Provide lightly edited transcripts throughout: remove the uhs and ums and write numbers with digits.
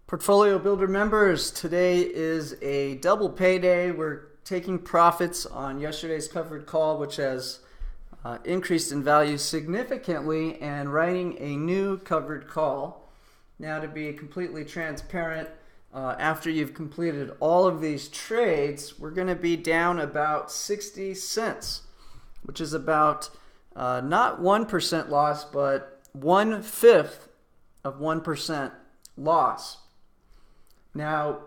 Portfolio Builder members, today is a double payday. We're taking profits on yesterday's covered call, which has increased in value significantly, and writing a new covered call. Now, to be completely transparent, after you've completed all of these trades, we're going to be down about 60 cents, which is about not 1% loss, but 1/5 of 1% loss. Now,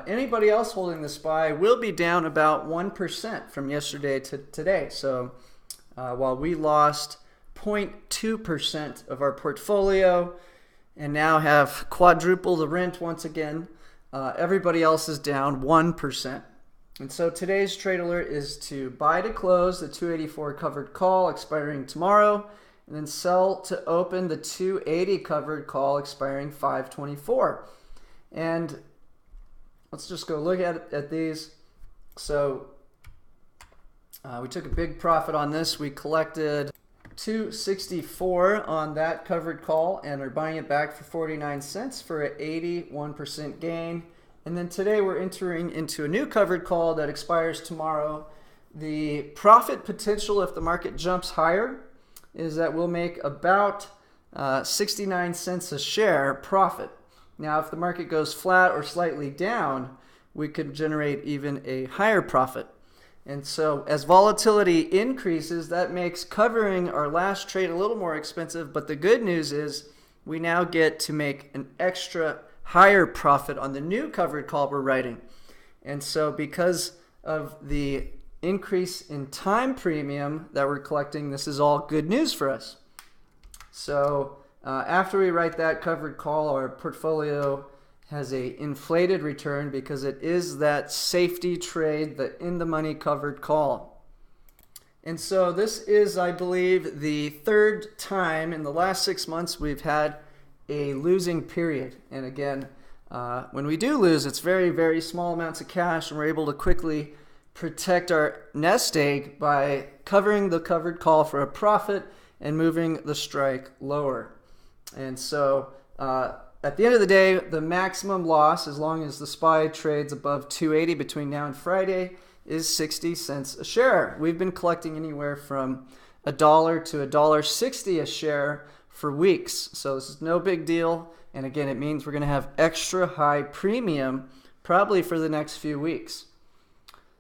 anybody else holding the SPY will be down about 1% from yesterday to today. So while we lost 0.2% of our portfolio and now have quadrupled the rent once again, everybody else is down 1%. And so today's trade alert is to buy to close the 284 covered call expiring tomorrow, and then sell to open the 280 covered call expiring 5/24. And let's just go look at these. So we took a big profit on this. We collected $264 on that covered call and are buying it back for 49 cents for an 81% gain. And then today we're entering into a new covered call that expires tomorrow. The profit potential if the market jumps higher is that we'll make about 69 cents a share profit. Now, if the market goes flat or slightly down, we could generate even a higher profit. And so as volatility increases, that makes covering our last trade a little more expensive. But the good news is we now get to make an extra higher profit on the new covered call we're writing. And so because of the increase in time premium that we're collecting, this is all good news for us. So after we write that covered call, our portfolio has a inflated return because it is that safety trade, the in-the-money covered call. And so this is, I believe, the third time in the last 6 months we've had a losing period. And again, when we do lose, it's very, very small amounts of cash, and we're able to quickly protect our nest egg by covering the covered call for a profit and moving the strike lower. And so at the end of the day, the maximum loss, as long as the SPY trades above 280 between now and Friday, is 60 cents a share. We've been collecting anywhere from $1 to $1.60 a share for weeks. So this is no big deal. And again, it means we're going to have extra high premium probably for the next few weeks.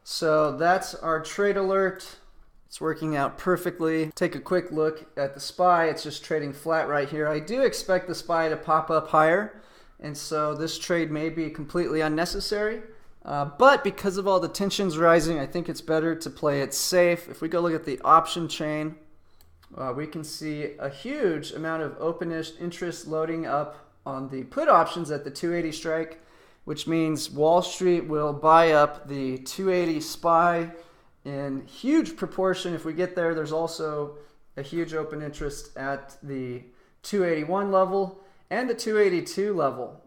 So that's our trade alert. It's working out perfectly. Take a quick look at the SPY. It's just trading flat right here. I do expect the SPY to pop up higher, and so this trade may be completely unnecessary. But because of all the tensions rising, I think it's better to play it safe. If we go look at the option chain, we can see a huge amount of open interest loading up on the put options at the 280 strike, which means Wall Street will buy up the 280 SPY in huge proportion. If we get there, there's also a huge open interest at the 281 level and the 282 level.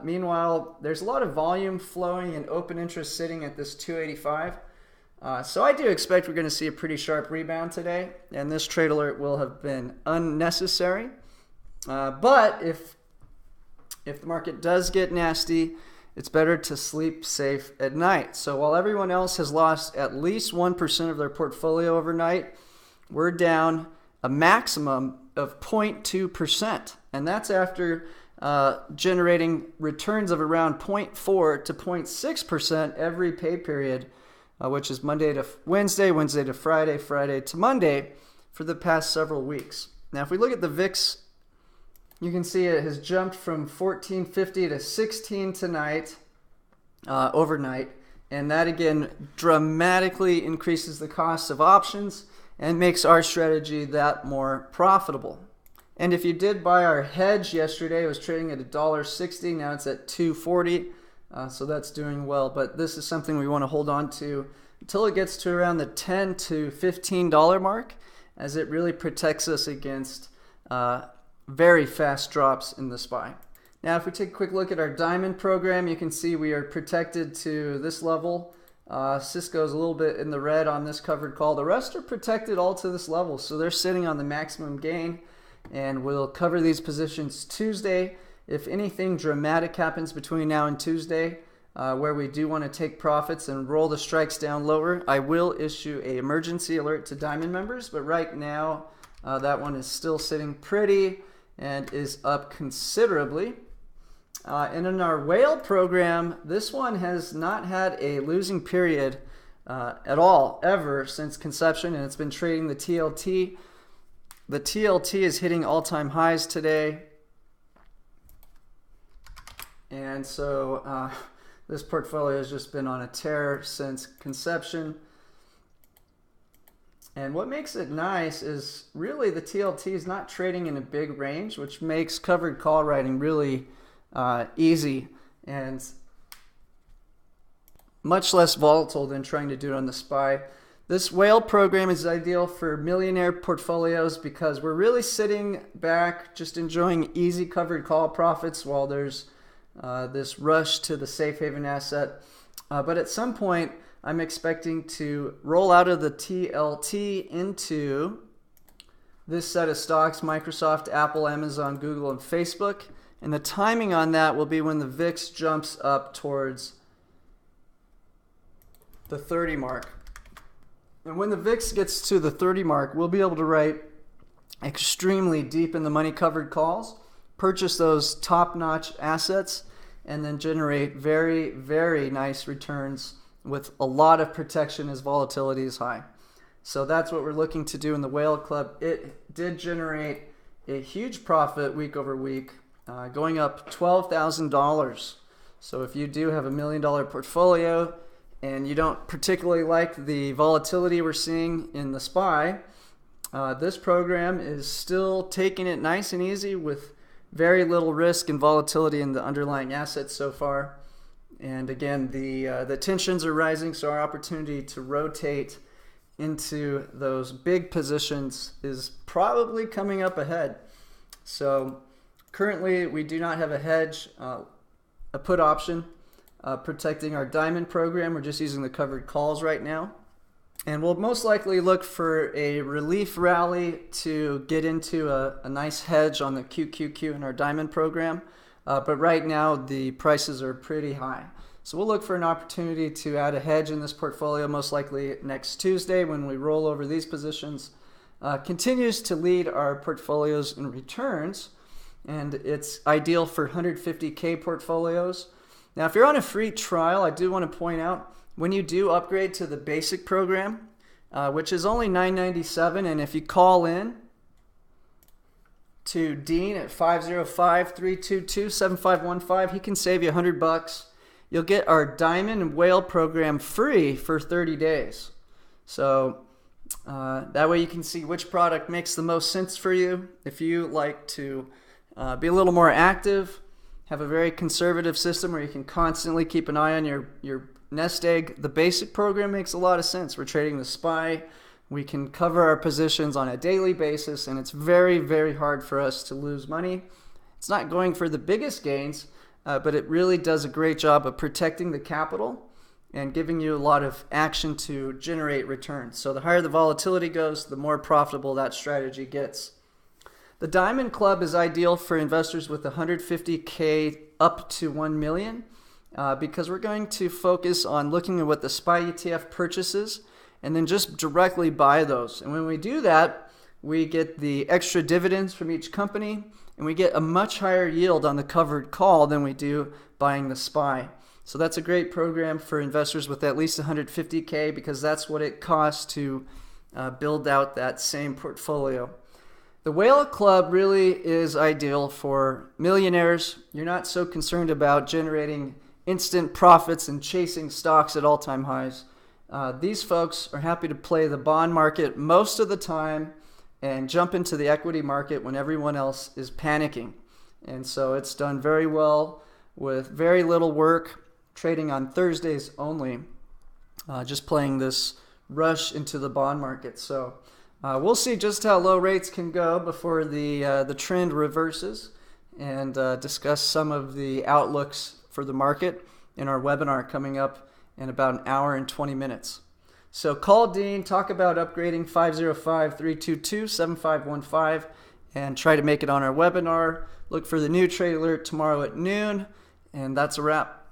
Meanwhile, there's a lot of volume flowing and open interest sitting at this 285. So I do expect we're going to see a pretty sharp rebound today, and this trade alert will have been unnecessary. But if the market does get nasty, it's better to sleep safe at night. So while everyone else has lost at least 1% of their portfolio overnight, we're down a maximum of 0.2%. And that's after generating returns of around 0.4 to 0.6% every pay period, which is Monday to Wednesday, Wednesday to Friday, Friday to Monday for the past several weeks. Now, if we look at the VIX, you can see it has jumped from 1450 to 16 tonight, overnight. And that, again, dramatically increases the cost of options and makes our strategy that more profitable. And if you did buy our hedge yesterday, it was trading at $1.60. Now it's at $2.40. So that's doing well. But this is something we want to hold on to until it gets to around the $10 to $15 mark, as it really protects us against very fast drops in the SPY. Now, if we take a quick look at our diamond program, you can see we are protected to this level. Cisco's a little bit in the red on this covered call. The rest are protected all to this level, so they're sitting on the maximum gain. And we'll cover these positions Tuesday If anything dramatic happens between now and Tuesday, where we do want to take profits and roll the strikes down lower, I will issue an emergency alert to Diamond members. But right now, that one is still sitting pretty and is up considerably. And in our whale program, this one has not had a losing period at all, ever, since conception, and it's been trading the TLT. The TLT is hitting all-time highs today. And so this portfolio has just been on a tear since conception. And what makes it nice is really the TLT is not trading in a big range, which makes covered call writing really easy and much less volatile than trying to do it on the SPY. This whale program is ideal for millionaire portfolios because we're really sitting back just enjoying easy covered call profits while there's this rush to the safe haven asset. But at some point, I'm expecting to roll out of the TLT into this set of stocks: Microsoft, Apple, Amazon, Google, and Facebook. And the timing on that will be when the VIX jumps up towards the 30 mark. And when the VIX gets to the 30 mark, we'll be able to write extremely deep in the money covered calls, purchase those top-notch assets, and then generate very, very nice returns with a lot of protection as volatility is high. So that's what we're looking to do in the Whale Club. It did generate a huge profit week over week, going up $12,000. So if you do have $1 million portfolio and you don't particularly like the volatility we're seeing in the SPY, this program is still taking it nice and easy with very little risk and volatility in the underlying assets so far. And again, the tensions are rising, so our opportunity to rotate into those big positions is probably coming up ahead. So currently, we do not have a hedge, a put option protecting our diamond program. We're just using the covered calls right now. And we'll most likely look for a relief rally to get into a nice hedge on the QQQ in our diamond program. But right now, the prices are pretty high. So we'll look for an opportunity to add a hedge in this portfolio, most likely next Tuesday when we roll over these positions. Continues to lead our portfolios in returns, and it's ideal for 150K portfolios. Now, if you're on a free trial, I do want to point out, when you do upgrade to the basic program, which is only $9.97, and if you call in to Dean at 505-322-7515, he can save you $100. You'll get our Diamond and Whale program free for 30 days. So that way you can see which product makes the most sense for you. If you like to be a little more active, have a very conservative system where you can constantly keep an eye on your nest egg, the basic program makes a lot of sense. We're trading the SPY. We can cover our positions on a daily basis, and it's very, very hard for us to lose money. It's not going for the biggest gains, but it really does a great job of protecting the capital and giving you a lot of action to generate returns. So the higher the volatility goes, the more profitable that strategy gets. The Diamond Club is ideal for investors with 150K up to 1 million because we're going to focus on looking at what the SPY ETF purchases and then just directly buy those. And when we do that, we get the extra dividends from each company, and we get a much higher yield on the covered call than we do buying the SPY. So that's a great program for investors with at least 150K because that's what it costs to build out that same portfolio. The Whale Club really is ideal for millionaires. You're not so concerned about generating instant profits and chasing stocks at all-time highs. These folks are happy to play the bond market most of the time and jump into the equity market when everyone else is panicking. And so it's done very well with very little work, trading on Thursdays only, just playing this rush into the bond market. So we'll see just how low rates can go before the trend reverses, and discuss some of the outlooks for the market in our webinar coming up in about an hour and 20 minutes. So call Dean, talk about upgrading 505-322-7515, and try to make it on our webinar. Look for the new trade alert tomorrow at noon. And that's a wrap.